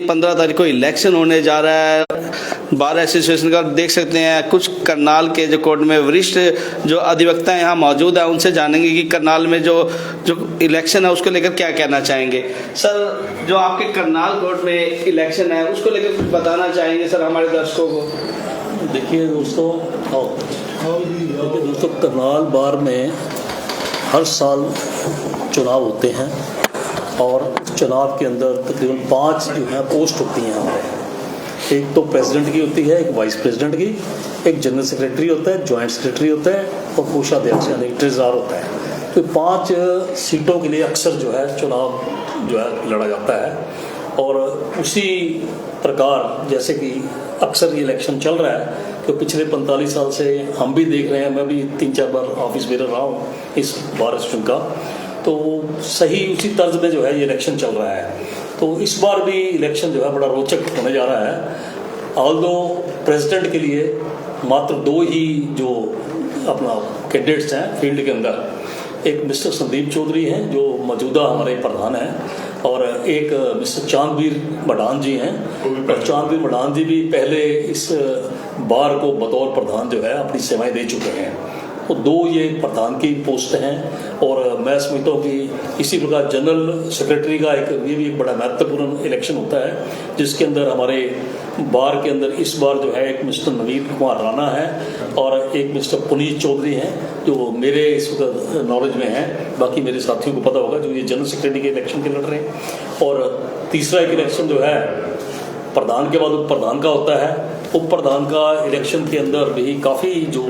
15 तारीख को इलेक्शन होने जा रहा है। बार एसोसिएशन का देख सकते हैं, कुछ करनाल के जो कोर्ट में वरिष्ठ जो अधिवक्ता यहाँ मौजूद है, उनसे जानेंगे कि करनाल में जो इलेक्शन है उसको लेकर क्या कहना चाहेंगे। सर, जो आपके करनाल कोर्ट में इलेक्शन है उसको लेकर कुछ बताना चाहेंगे सर हमारे दर्शकों को। देखिए दोस्तों, करनाल बार में हर साल चुनाव होते हैं और चुनाव के अंदर तकरीबन 5 जो है पोस्ट होती हैं हमारे। एक तो प्रेसिडेंट की होती है, एक वाइस प्रेसिडेंट की, एक जनरल सेक्रेटरी होता है, जॉइंट सेक्रेटरी होता है और कोषाध्यक्ष यानी ट्रेजरर होता है। तो 5 सीटों के लिए अक्सर जो है चुनाव जो है लड़ा जाता है। और उसी प्रकार जैसे कि अक्सर ये इलेक्शन चल रहा है, तो पिछले 45 साल से हम भी देख रहे हैं, मैं भी 3-4 बार ऑफिस बेरर रहा हूँ इस बार स्टूडेंट का, तो सही उसी तर्ज में जो है ये इलेक्शन चल रहा है। तो इस बार भी इलेक्शन जो है बड़ा रोचक होने जा रहा है। ऑल्दो प्रेसिडेंट के लिए मात्र 2 ही जो अपना कैंडिडेट्स हैं फील्ड के अंदर, एक मिस्टर संदीप चौधरी हैं जो मौजूदा हमारे प्रधान हैं, और एक मिस्टर चांदवीर मडान जी हैं। और चांदवीर मडान जी भी पहले इस बार को बतौर प्रधान जो है अपनी सेवाएं दे चुके हैं। तो 2 ये प्रधान की पोस्ट हैं। और मैं समझता हूँ कि इसी प्रकार जनरल सेक्रेटरी का ये भी एक बड़ा महत्वपूर्ण इलेक्शन होता है, जिसके अंदर हमारे बार के अंदर इस बार जो है एक मिस्टर नवीन कुमार राणा है और एक मिस्टर पुनीत चौधरी हैं जो मेरे इस वक्त नॉलेज में हैं। बाकी मेरे साथियों को पता होगा जो ये जनरल सेक्रेटरी के इलेक्शन के लड़ रहे हैं। और तीसरा एक इलेक्शन जो है प्रधान के बाद उप प्रधान का होता है। उप प्रधान का इलेक्शन के अंदर भी काफ़ी जो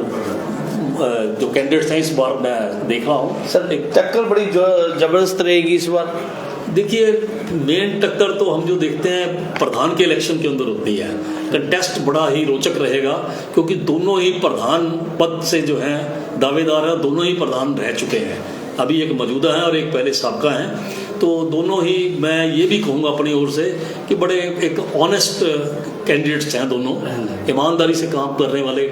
कैंडिडेट्स हैं इस बार मैं देख रहा हूँ। सर, एक टक्कर बड़ी जबरदस्त रहेगी इस बार। देखिए, मेन टक्कर तो हम जो देखते हैं प्रधान के इलेक्शन के अंदर होती है। कंटेस्ट बड़ा ही रोचक रहेगा क्योंकि दोनों ही प्रधान पद से जो हैं दावेदार हैं, दोनों ही प्रधान रह चुके हैं। अभी एक मौजूदा है और एक पहले साबका हैं। तो दोनों ही, मैं ये भी कहूँगा अपनी ओर से कि बड़े एक ऑनेस्ट कैंडिडेट्स हैं, दोनों ईमानदारी से काम करने वाले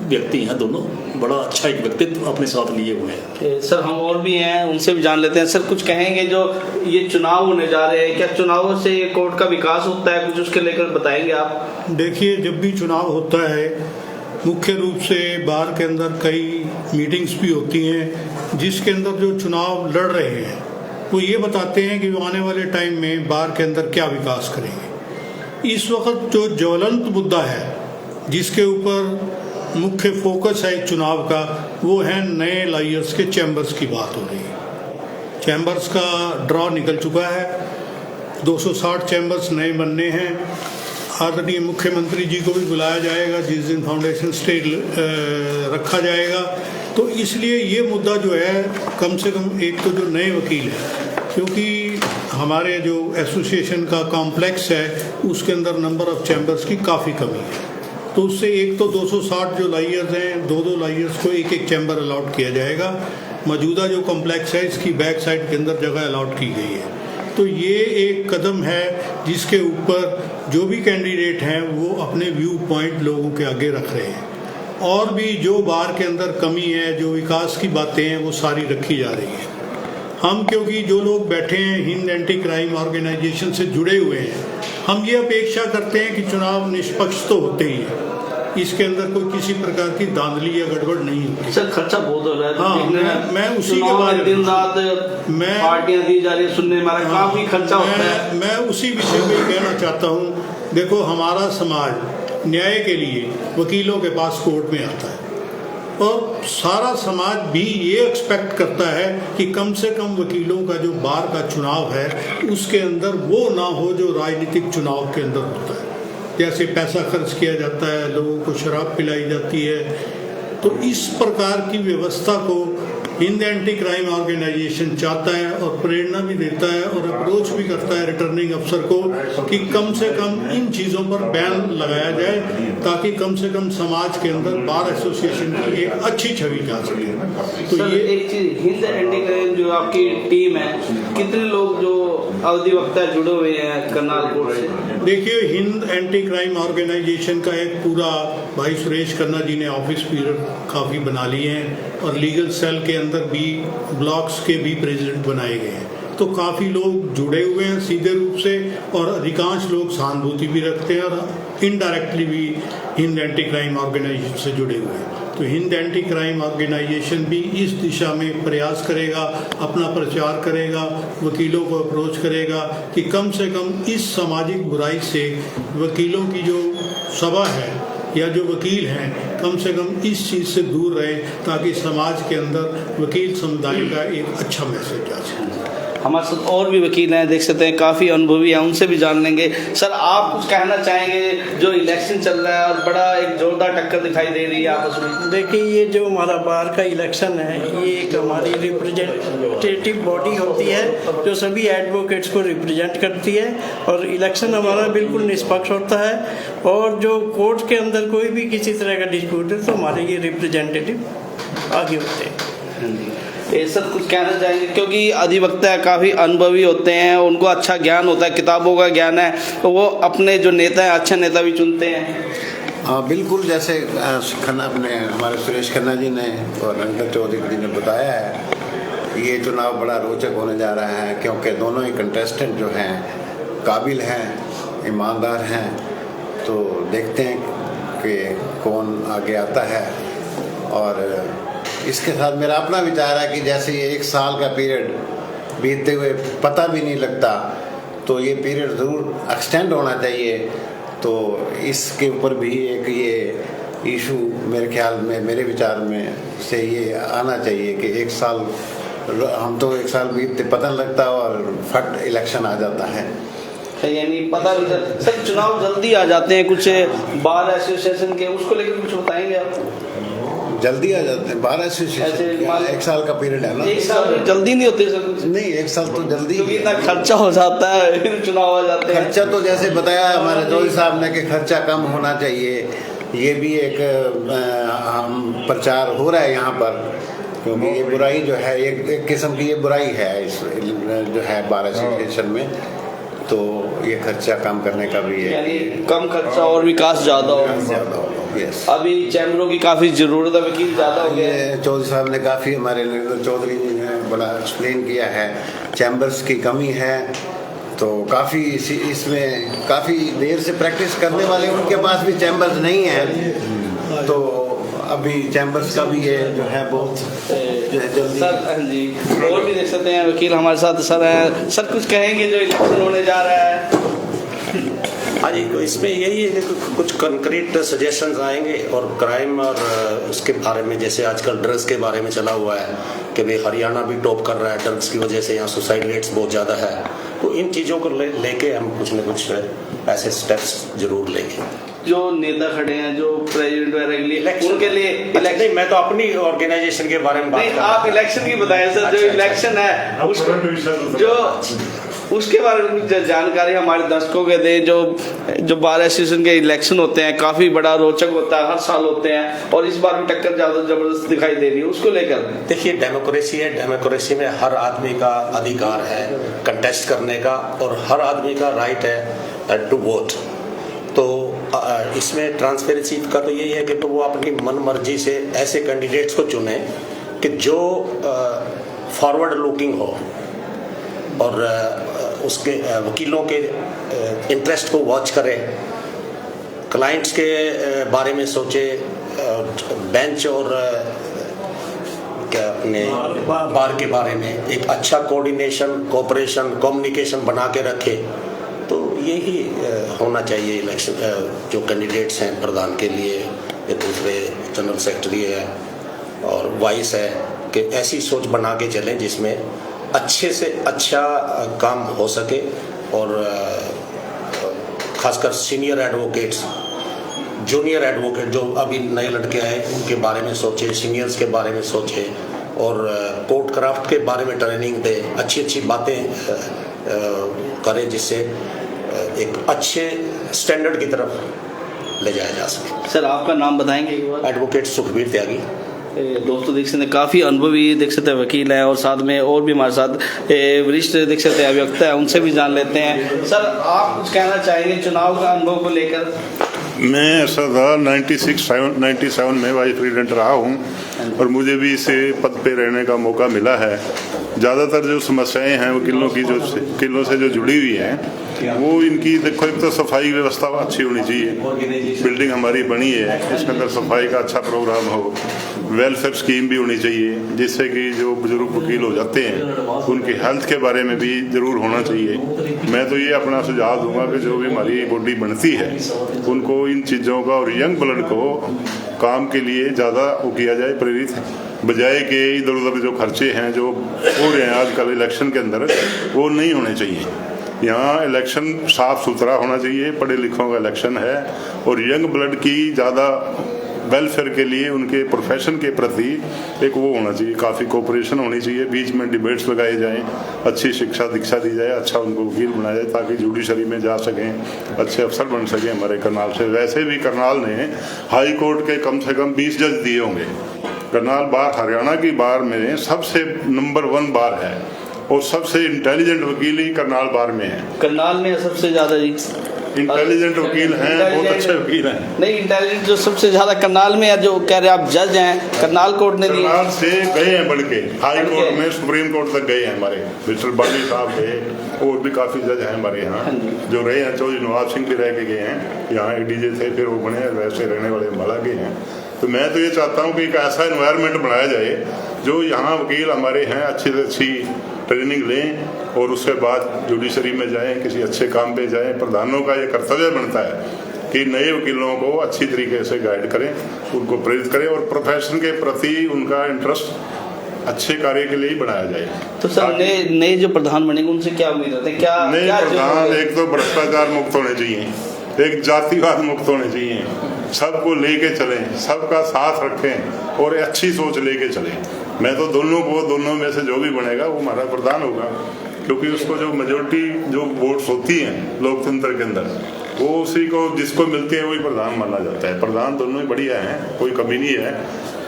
व्यक्ति हैं दोनों। बड़ा अच्छा एक व्यक्तित्व अपने साथ लिए हुए हैं। सर, हम और भी हैं, उनसे भी जान लेते हैं। सर, कुछ कहेंगे जो ये चुनाव होने जा रहे हैं, क्या चुनावों से कोर्ट का विकास होता है, कुछ उसके लेकर बताएंगे आप। देखिए, जब भी चुनाव होता है मुख्य रूप से बार के अंदर कई मीटिंग्स भी होती हैं जिसके अंदर जो चुनाव लड़ रहे हैं वो ये बताते हैं कि वो आने वाले टाइम में बार के अंदर क्या विकास करेंगे। इस वक्त जो ज्वलंत मुद्दा है जिसके ऊपर मुख्य फोकस है चुनाव का, वो है नए लॉयर्स के चैम्बर्स की बात हो रही है। चैम्बर्स का ड्रॉ निकल चुका है, 260 चैम्बर्स नए बनने हैं। आदरणीय मुख्यमंत्री जी को भी बुलाया जाएगा जिस दिन फाउंडेशन स्टेज रखा जाएगा। तो इसलिए ये मुद्दा जो है, कम से कम एक तो जो नए वकील हैं, क्योंकि हमारे जो एसोसिएशन का कॉम्प्लेक्स है उसके अंदर नंबर ऑफ चैम्बर्स की काफ़ी कमी है। तो उससे एक तो 260 जो लाइयर्स हैं, 2-2 लाइयर्स को एक चैम्बर अलाउट किया जाएगा। मौजूदा जो कॉम्प्लेक्स है इसकी बैक साइड के अंदर जगह अलाउट की गई है। तो ये एक कदम है जिसके ऊपर जो भी कैंडिडेट हैं वो अपने व्यू पॉइंट लोगों के आगे रख रहे हैं। और भी जो बार के अंदर कमी है, जो विकास की बातें हैं, वो सारी रखी जा रही हैं। हम क्योंकि जो लोग बैठे हैं हिंद एंटी क्राइम ऑर्गेनाइजेशन से जुड़े हुए हैं, हम ये अपेक्षा करते हैं कि चुनाव निष्पक्ष तो होते ही है, इसके अंदर कोई किसी प्रकार की धांधली या गड़बड़ नहीं होती। सर, खर्चा बहुत हो रहा है। हाँ, मैं उसी के बारे दिन रात पार्टियां दी जा रही है, सुनने में काफी खर्चा होता है। मैं उसी विषय पे कहना चाहता हूँ। देखो, हमारा समाज न्याय के लिए वकीलों के पास कोर्ट में आता है और सारा समाज भी ये एक्सपेक्ट करता है कि कम से कम वकीलों का जो बार का चुनाव है उसके अंदर वो ना हो जो राजनीतिक चुनाव के अंदर होता है, जैसे पैसा खर्च किया जाता है, लोगों को शराब पिलाई जाती है। तो इस प्रकार की व्यवस्था को हिंद एंटी क्राइम ऑर्गेनाइजेशन चाहता है और प्रेरणा भी देता है और अप्रोच भी करता है रिटर्निंग अफसर को कि कम से कम इन चीज़ों पर बैन लगाया जाए ताकि कम से कम समाज के अंदर बार एसोसिएशन की एक अच्छी छवि जा सके। तो ये एक चीज, हिंद एंटी क्राइम जो आपकी टीम है, कितने लोग जो अधिवक्ता जुड़े हुए हैं करनाल कोर्ट से? देखिए, हिंद एंटी क्राइम ऑर्गेनाइजेशन का एक पूरा भाई सुरेश खन्ना जी ने ऑफिस पीरियड काफ़ी बना लिए हैं और लीगल सेल के अंदर भी ब्लॉक्स के भी प्रेसिडेंट बनाए गए हैं। तो काफ़ी लोग जुड़े हुए हैं सीधे रूप से, और अधिकांश लोग सहानुभूति भी रखते हैं और इनडायरेक्टली भी हिंद एंटी क्राइम ऑर्गेनाइजेशन से जुड़े हुए हैं। तो हिंद एंटी क्राइम ऑर्गेनाइजेशन भी इस दिशा में प्रयास करेगा, अपना प्रचार करेगा, वकीलों को अप्रोच करेगा कि कम से कम इस सामाजिक बुराई से वकीलों की जो सभा है या जो वकील हैं कम से कम इस चीज़ से दूर रहे, ताकि समाज के अंदर वकील समुदाय का एक अच्छा मैसेज जा सके। हमारे साथ और भी वकील हैं, देख सकते हैं काफ़ी अनुभवी हैं, उनसे भी जान लेंगे। सर, आप कुछ कहना चाहेंगे? जो इलेक्शन चल रहा है और बड़ा एक जोरदार टक्कर दिखाई दे रही है आपस में। देखिए, ये जो हमारा बार का इलेक्शन है, ये एक हमारी रिप्रेजेंटेटिव बॉडी होती है जो सभी एडवोकेट्स को रिप्रेजेंट करती है, और इलेक्शन हमारा बिल्कुल निष्पक्ष होता है। और जो कोर्ट के अंदर कोई भी किसी तरह का डिस्प्यूट है तो हमारे ये रिप्रेजेंटेटिव आगे होते हैं। ये सर कुछ कहना चाहेंगे? क्योंकि अधिवक्ता काफ़ी अनुभवी होते हैं, उनको अच्छा ज्ञान होता है, किताबों का ज्ञान है, तो वो अपने जो नेता हैं अच्छे नेता भी चुनते हैं। हाँ बिल्कुल, जैसे खन्ना अपने हमारे सुरेश खन्ना जी ने और रंगत चौधरी जी ने बताया है, ये चुनाव बड़ा रोचक होने जा रहा है, क्योंकि दोनों ही कंटेस्टेंट जो हैं काबिल हैं, ईमानदार हैं। तो देखते हैं कि कौन आगे आता है। और इसके साथ मेरा अपना विचार है कि जैसे ये 1 साल का पीरियड बीतते हुए पता भी नहीं लगता, तो ये पीरियड ज़रूर एक्सटेंड होना चाहिए। तो इसके ऊपर भी एक ये इशू मेरे ख्याल में, मेरे विचार में से ये आना चाहिए कि 1 साल, हम तो 1 साल बीतते पता नहीं लगता और फट इलेक्शन आ जाता है। यानी पता नहीं सर, चुनाव जल्दी आ जाते हैं कुछ बार एसोसिएशन के, उसको लेकर कुछ बताएंगे आप? जल्दी आ जाते हैं 12 एसोसिएशन, 1 साल का पीरियड है ना। 1 साल जल्दी नहीं होते सर? नहीं, 1 साल तो जल्दी, क्योंकि इतना खर्चा हो जाता है, फिर चुनाव आ जाते हैं। खर्चा तो जैसे बताया हमारे चौधरी साहब ने कि खर्चा कम होना चाहिए, ये भी एक हम प्रचार हो रहा है यहाँ पर, क्योंकि ये बुराई जो है एक किस्म की ये बुराई है इस जो है 12 एसोसिएशन में। तो ये खर्चा कम करने का भी है, यानी कम खर्चा और विकास ज़्यादा हो। यस, अभी चैम्बरों की काफ़ी ज़रूरत है, वकील ज़्यादा हो गए हैं। चौधरी साहब ने काफ़ी, हमारे नरेंद्र चौधरी जी ने बड़ा एक्सप्लेन किया है, चैम्बर्स की कमी है। तो काफ़ी इसमें काफ़ी देर से प्रैक्टिस करने वाले, उनके पास भी चैम्बर्स नहीं है। तो अभी चैम्बर्स का भी ये जो है बहुत जल्दी। सर हाँ जी, और भी देख सकते हैं वकील हमारे साथ सर हैं। सर कुछ कहेंगे जो इलेक्शन होने जा रहा है? हाँ जी, तो इसमें यही है कि कुछ कंक्रीट सजेशंस आएंगे, और क्राइम और उसके बारे में, जैसे आजकल ड्रग्स के बारे में चला हुआ है कि भाई हरियाणा भी टॉप कर रहा है ड्रग्स की वजह से, यहाँ सुसाइड रेट्स बहुत ज़्यादा है। तो इन चीज़ों को लेके हम कुछ न कुछ ऐसे स्टेप्स जरूर लेंगे। जो नेता खड़े हैं, जो प्रेसिडेंट वगैरह के लिए, उनके लिए नहीं, मैं तो अपनी ऑर्गेनाइजेशन के बारे में बात कर रहा हूं। आप इलेक्शन की बताएं सर। जो इलेक्शन है उसके बारे में जानकारी हमारे दर्शकों के दें। जो बार एसोसिएशन के इलेक्शन होते हैं काफ़ी बड़ा रोचक होता है, हर साल होते हैं, और इस बार भी टक्कर ज़्यादा ज़बरदस्त दिखाई दे रही है, उसको लेकर। देखिए, डेमोक्रेसी है, डेमोक्रेसी में हर आदमी का अधिकार है कंटेस्ट करने का, और हर आदमी का राइट है टू वोट। तो इसमें ट्रांसपेरेंसी का तो यही है कि तो वो अपनी मन मर्जी से ऐसे कैंडिडेट्स को चुने कि जो फॉरवर्ड लुकिंग हो, और उसके वकीलों के इंटरेस्ट को वॉच करे, क्लाइंट्स के बारे में सोचे, बेंच और क्या अपने बार के बारे में एक अच्छा कोऑर्डिनेशन, कोऑपरेशन, कम्युनिकेशन बना के रखे। तो यही होना चाहिए इलेक्शन, जो कैंडिडेट्स हैं प्रधान के लिए, या दूसरे जनरल सेक्रेटरी है और वाइस है, कि ऐसी सोच बना के चलें जिसमें अच्छे से अच्छा काम हो सके। और खासकर सीनियर एडवोकेट्स, जूनियर एडवोकेट जो अभी नए लड़के आए, उनके बारे में सोचे, सीनियर्स के बारे में सोचे, और कोर्ट क्राफ्ट के बारे में ट्रेनिंग दे, अच्छी अच्छी बातें करें, जिससे एक अच्छे स्टैंडर्ड की तरफ ले जाया जा सके। सर आपका नाम बताएंगे एक बार? एडवोकेट सुखबीर त्यागी। दोस्तों देख सकते हैं काफ़ी अनुभवी देख सकते हैं वकील है, और साथ में और भी हमारे साथ वरिष्ठ देख सकते हैं अभिवक्ता है, उनसे भी जान लेते हैं। सर आप कुछ कहना चाहेंगे चुनाव का अनुभव को लेकर? मैं ऐसा था 97 में वाइस प्रेसिडेंट रहा हूँ और मुझे भी इस पद पे रहने का मौका मिला है। ज़्यादातर जो समस्याएं हैं वकीलों की जो वकीलों से जो जुड़ी हुई हैं वो इनकी देखो, एक तो सफाई व्यवस्था अच्छी होनी चाहिए। बिल्डिंग हमारी बनी है, इसके अंदर सफाई का अच्छा प्रोग्राम हो, वेलफेयर स्कीम भी होनी चाहिए जिससे कि जो बुजुर्ग वकील हो जाते हैं उनकी हेल्थ के बारे में भी ज़रूर होना चाहिए। मैं तो ये अपना सुझाव दूंगा कि जो भी हमारी बॉडी बनती है उनको इन चीज़ों का और यंग ब्लड को काम के लिए ज़्यादा वो किया जाए, प्रेरित, बजाय के इधर उधर जो खर्चे हैं जो हो रहे हैं आजकल इलेक्शन के अंदर, वो नहीं होने चाहिए। यहाँ इलेक्शन साफ सुथरा होना चाहिए, पढ़े लिखों का इलेक्शन है और यंग ब्लड की ज़्यादा वेलफेयर के लिए उनके प्रोफेशन के प्रति एक वो होना चाहिए, काफ़ी कोऑपरेशन होनी चाहिए। बीच में डिबेट्स लगाए जाएं, अच्छी शिक्षा दीक्षा दी जाए, अच्छा उनको वकील बनाया जाए ताकि जुडिशरी में जा सकें, अच्छे अफसर बन सकें हमारे करनाल से। वैसे भी करनाल ने हाई कोर्ट के कम से कम 20 जज दिए होंगे। करनाल बार हरियाणा की बार में सबसे नंबर 1 बार है और सबसे इंटेलिजेंट वकील ही करनाल बार में है। करनाल में सबसे ज्यादा जी इंटेलिजेंट वकील हैं, बहुत अच्छे वकील हैं। नहीं, इंटेलिजेंट जो सबसे ज्यादा करनाल में है, जो कह रहे हैं आप जज हैं, करनाल कोर्ट ने दिए, करनाल से गए हैं बढ़ के हाई कोर्ट में, सुप्रीम कोर्ट तक गए हैं। हमारे मिस्टर बाली साहब थे और भी काफी जज हैं हमारे यहाँ जो रहे हैं। चौधरी नवाब सिंह भी रह के गए हैं, यहाँ एडीजे थे, फिर वो बने, वैसे रहने वाले अम्बाला के हैं। तो मैं तो ये चाहता हूँ कि एक ऐसा एनवायरनमेंट बनाया जाए जो यहाँ वकील हमारे हैं अच्छी से अच्छी ट्रेनिंग लें और उसके बाद जुडिशरी में जाएं, किसी अच्छे काम पे जाएं। प्रधानों का ये कर्तव्य बनता है कि नए वकीलों को अच्छी तरीके से गाइड करें, उनको प्रेरित करें और प्रोफेशन के प्रति उनका इंटरेस्ट अच्छे कार्य के लिए ही बनाया जाए। तो सर नए जो प्रधान बनेंगे उनसे क्या उम्मीद रहते हैं? क्या नए प्रधान एक तो भ्रष्टाचार मुक्त होने चाहिए, एक जातिवाद मुक्त होने चाहिए, सबको लेके चलें, सबका साथ रखें और अच्छी सोच लेके चलें। मैं तो दोनों में से जो भी बनेगा वो हमारा प्रधान होगा, क्योंकि उसको जो मेजोरिटी जो वोट्स होती हैं लोकतंत्र के अंदर वो उसी को जिसको मिलती है वही प्रधान माना जाता है। प्रधान दोनों ही बढ़िया हैं, कोई कमी नहीं है।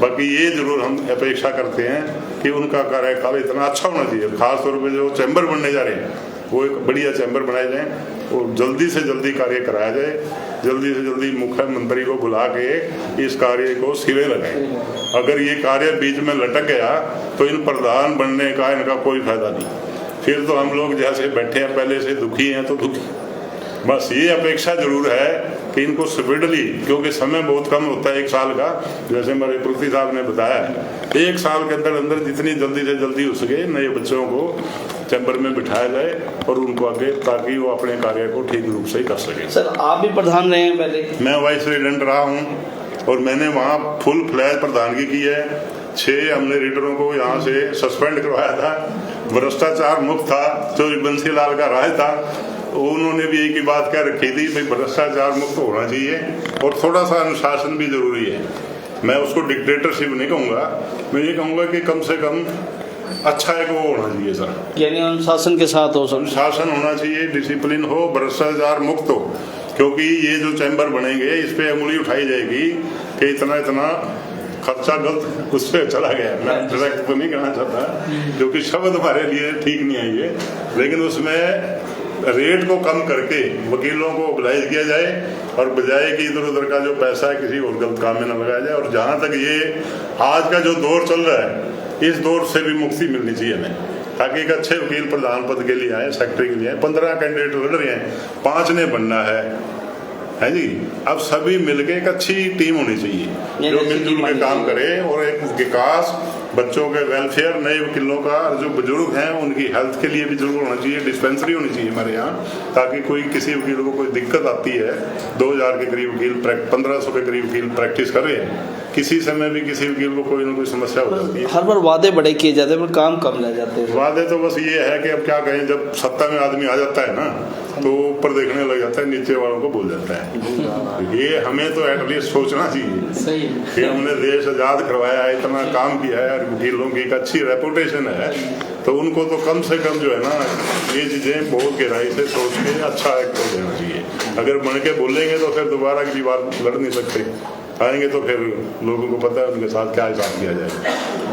बाकी ये जरूर हम अपेक्षा करते हैं कि उनका कार्यकाल इतना अच्छा होना चाहिए, खासतौर पर जो चैम्बर बनने जा रहे हैं वो एक बढ़िया चैम्बर बनाए जाएं और जल्दी से जल्दी कार्य कराया जाए, जल्दी से जल्दी मुख्यमंत्री को बुला के इस कार्य को सिरे लगाएं। अगर ये कार्य बीच में लटक गया तो इन प्रधान बनने का इनका कोई फायदा नहीं, फिर तो हम लोग जैसे बैठे हैं पहले से दुखी हैं तो दुखी। बस ये अपेक्षा जरूर है कि इनको स्पीडली, क्योंकि समय बहुत कम होता है 1 साल का, जैसे हमारे पृथ्वी साहब ने बताया है, 1 साल के अंदर अंदर जितनी जल्दी से जल्दी हो सके नए बच्चों को चैम्बर में बिठाया जाए और उनको आगे, ताकि वो अपने कार्य को ठीक रूप से कर सके। सर आप भी प्रधान रहे हैं पहले? मैं वाइस प्रेसिडेंट रहा हूँ और मैंने वहाँ फुल फ्लैज प्रधानगी की है। 6 हमने रीडरों को यहाँ से सस्पेंड करवाया था, भ्रष्टाचार मुक्त था, चौधरी बंसी लाल का राज था, उन्होंने भी एक ही बात कह रखी थी भाई भ्रष्टाचार मुक्त होना चाहिए और थोड़ा सा अनुशासन भी जरूरी है। मैं उसको डिक्टेटरशिप नहीं कहूँगा, मैं ये कहूँगा कि कम से कम अच्छा एक वो होना चाहिए सर, यानी अनुशासन के साथ हो, अनुशासन होना चाहिए, डिसिप्लिन हो, भ्रष्टाचार मुक्त हो। क्योंकि ये जो चैम्बर बनेंगे इस पे उंगली उठाई जाएगी कि इतना इतना खर्चा गलत उस पर चला गया। मैं डायरेक्ट तो नहीं कहना चाहता क्योंकि शब्द हमारे लिए ठीक नहीं है ये, लेकिन उसमें रेट को कम करके वकीलों को ऑब्लाइज किया जाए और बजाय कि इधर उधर का जो पैसा है किसी और गलत काम में न लगाया जाए। और जहाँ तक ये आज का जो दौर चल रहा है इस दौर से भी मुक्ति मिलनी चाहिए हमें, ताकि एक अच्छे वकील प्रधान पद के लिए आए, सेक्रेटरी के लिए आए। 15 कैंडिडेट लड़ रहे हैं, 5 ने बनना है जी। अब सभी मिलके एक अच्छी टीम होनी चाहिए जो मिलजुल के काम करे और एक विकास, बच्चों के वेलफेयर, नए वकीलों का, जो बुजुर्ग हैं उनकी हेल्थ के लिए भी जरूर होना चाहिए। डिस्पेंसरी होनी चाहिए हमारे यहाँ, ताकि कोई किसी वकील को कोई दिक्कत आती है, 2000 के करीब वकील 1500 के करीब वकील प्रैक्टिस कर रहे हैं, किसी समय भी किसी वकील को कोई ना कोई समस्या हो जाती है। हर बार वादे बड़े किए जाते हैं पर काम कम रह जाते हैं। वादे तो बस ये है कि अब क्या कहें, जब सत्ता में आदमी आ जाता है ना तो ऊपर देखने लग जाता है, नीचे वालों को भूल जाता है। ये हमें तो एटलीस्ट सोचना चाहिए कि हमने देश आजाद करवाया है, इतना काम किया है, वकीलों की एक अच्छी रेपुटेशन है, तो उनको तो कम से कम जो है ना ये चीजें बहुत गहराई से सोच के अच्छा एक देना चाहिए। अगर बन के बोलेंगे तो फिर दोबारा की बार लड़ नहीं सकते। आएंगे तो फिर लोगों को पता है उनके साथ क्या हिसाब किया जाएगा।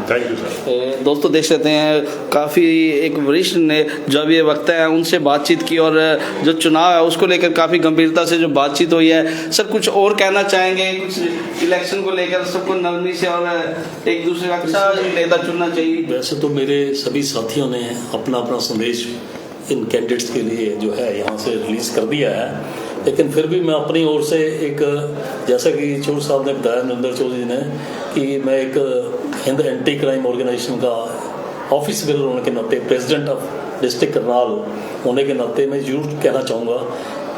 Thank you sir. दोस्तों देख सकते हैं काफ़ी एक वरिष्ठ ने जो अभी ये वक्ता है उनसे बातचीत की और जो चुनाव है उसको लेकर काफ़ी गंभीरता से जो बातचीत हुई है। सर कुछ और कहना चाहेंगे, कुछ इलेक्शन को लेकर सबको नरमी से और एक दूसरे का अच्छा नेता चुनना चाहिए? वैसे तो मेरे सभी साथियों ने अपना अपना संदेश इन कैंडिडेट्स के लिए जो है यहाँ से रिलीज़ कर दिया है, लेकिन फिर भी मैं अपनी ओर से एक, जैसा कि चौधरी साहब ने बताया, नरेंद्र चौधरी ने, कि मैं एक हिंद एंटी क्राइम ऑर्गेनाइजेशन का ऑफिसर होने के नाते, प्रेसिडेंट ऑफ डिस्ट्रिक्ट करनाल होने के नाते मैं जरूर कहना चाहूँगा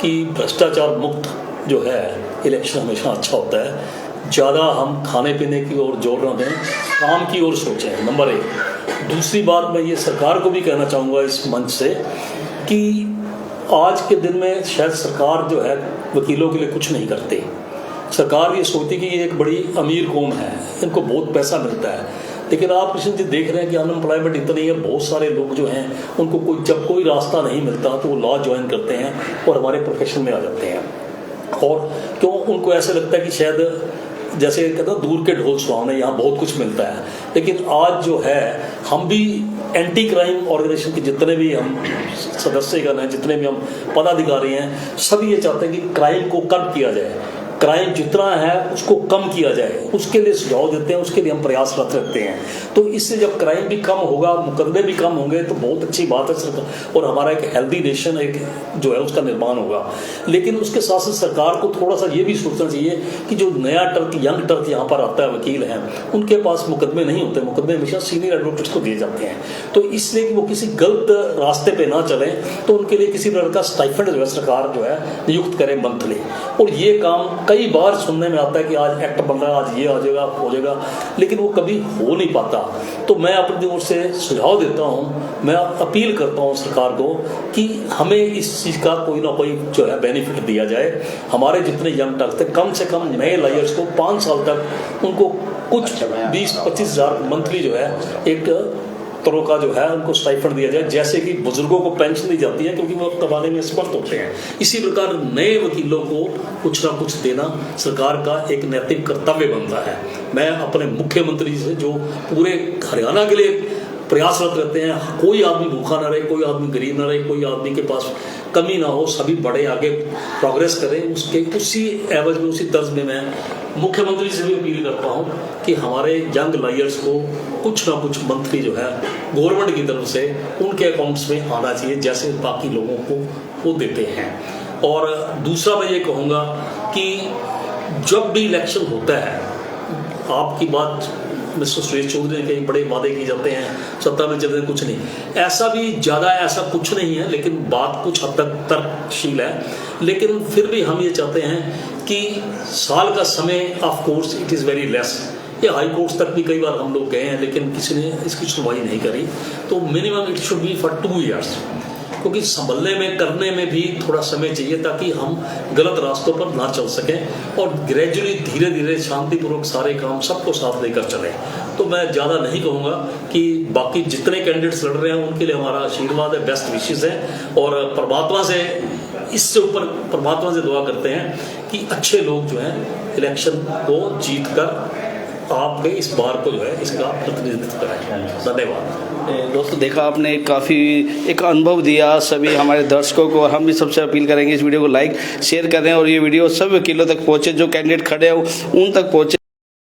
कि भ्रष्टाचार मुक्त जो है इलेक्शन हमेशा अच्छा होता है। ज़्यादा हम खाने पीने की ओर जोर न दें, काम की ओर सोचें, नंबर 1। दूसरी बात मैं ये सरकार को भी कहना चाहूँगा इस मंच से कि आज के दिन में शायद सरकार जो है वकीलों के लिए कुछ नहीं करती। सरकार ये सोचती कि ये एक बड़ी अमीर कौम है, इनको बहुत पैसा मिलता है, लेकिन आप कृष्ण जी देख रहे हैं कि अनएम्प्लॉयमेंट इतनी है, बहुत सारे लोग जो हैं उनको जब कोई रास्ता नहीं मिलता तो वो लॉ ज्वाइन करते हैं और हमारे प्रोफेशन में आ जाते हैं। और क्यों? उनको ऐसे लगता है कि शायद जैसे कहते हैं दूर के ढोल सुहावने, यहाँ बहुत कुछ मिलता है। लेकिन आज जो है हम भी एंटी क्राइम ऑर्गेनाइजेशन के जितने भी हम सदस्यगण हैं, जितने भी हम पदाधिकारी हैं, सभी ये चाहते हैं कि क्राइम को कम किया जाए, क्राइम जितना है उसको कम किया जाए, उसके लिए सुझाव देते हैं, उसके लिए हम प्रयासरत रहते हैं। तो इससे जब क्राइम भी कम होगा, मुकदमे भी कम होंगे तो बहुत अच्छी बात है सरकार, और हमारा एक हेल्दी नेशन एक जो है उसका निर्माण होगा। लेकिन उसके साथ साथ सरकार को थोड़ा सा ये भी सोचना चाहिए कि जो नया टर्क, यंग टर्क यहाँ पर आता है, वकील हैं, उनके पास मुकदमे नहीं होते, मुकदमे हमेशा सीनियर एडवोकेट्स को दिए जाते हैं। तो इसलिए कि वो किसी गलत रास्ते पर ना चले तो उनके लिए किसी प्रकार का स्टाइफंड जो है सरकार जो है नियुक्त करे मंथली। और ये काम कई बार सुनने में आता है कि आज एक्ट बन रहा है, आज ये आ जाएगा, हो जाएगा, लेकिन वो कभी हो नहीं पाता। तो मैं अपनी ओर से सुझाव देता हूँ, मैं अपील करता हूँ सरकार को कि हमें इस चीज़ का कोई ना कोई जो है बेनिफिट दिया जाए। हमारे जितने यंग टर्क थे, कम से कम नए लायर्स को 5 साल तक उनको कुछ 20-25 हज़ार मंथली जो है एक तरह का जो है उनको स्टाइफंड दिया जाए, जैसे कि बुजुर्गों को पेंशन दी जाती है क्योंकि वो कमाने में समर्थ होते हैं। इसी प्रकार नए वकीलों को कुछ ना कुछ देना सरकार का एक नैतिक कर्तव्य बनता है। मैं अपने मुख्यमंत्री से, जो पूरे हरियाणा के लिए प्रयासरत रहते हैं, कोई आदमी भूखा ना रहे, कोई आदमी गरीब ना रहे, कोई आदमी के पास कमी ना हो, सभी बड़े आगे प्रोग्रेस करें, उसके उसी एवज में, उसी तर्ज में मैं मुख्यमंत्री से भी अपील करता हूं कि हमारे यंग लायर्स को कुछ ना कुछ मंथली जो है गवर्नमेंट की तरफ से उनके अकाउंट्स में आना चाहिए, जैसे बाकी लोगों को वो देते हैं। और दूसरा मैं ये कहूँगा कि जब भी इलेक्शन होता है, आपकी बात मिस्टर सुरेश चौधरी ने कई बड़े वादे किए जाते हैं, सत्ता में चलते कुछ नहीं, ऐसा भी ज़्यादा ऐसा कुछ नहीं है, लेकिन बात कुछ हद तक तर्कशील है। लेकिन फिर भी हम ये चाहते हैं कि साल का समय, of course it is very less, ये हाई कोर्ट्स तक भी कई बार हम लोग गए हैं लेकिन किसी ने इसकी सुनवाई नहीं करी, तो minimum it should be for 2 years, क्योंकि संभलने में, करने में भी थोड़ा समय चाहिए ताकि हम गलत रास्तों पर ना चल सकें और ग्रेजुअली धीरे धीरे शांतिपूर्वक सारे काम सबको साथ लेकर चलें। तो मैं ज़्यादा नहीं कहूँगा कि बाकी जितने कैंडिडेट्स लड़ रहे हैं उनके लिए हमारा आशीर्वाद है, बेस्ट विशेज़ है, और परमात्मा से, इससे ऊपर परमात्मा से दुआ करते हैं कि अच्छे लोग जो हैं इलेक्शन को जीत कर आपके इस बार को जो है इसका प्रतिनिधित्व करें। धन्यवाद। दोस्तों देखा आपने, काफ़ी एक अनुभव दिया सभी हमारे दर्शकों को, और हम भी सबसे अपील करेंगे इस वीडियो को लाइक शेयर करें और ये वीडियो सब वकीलों तक पहुँचे, जो कैंडिडेट खड़े हो उन तक पहुँचे।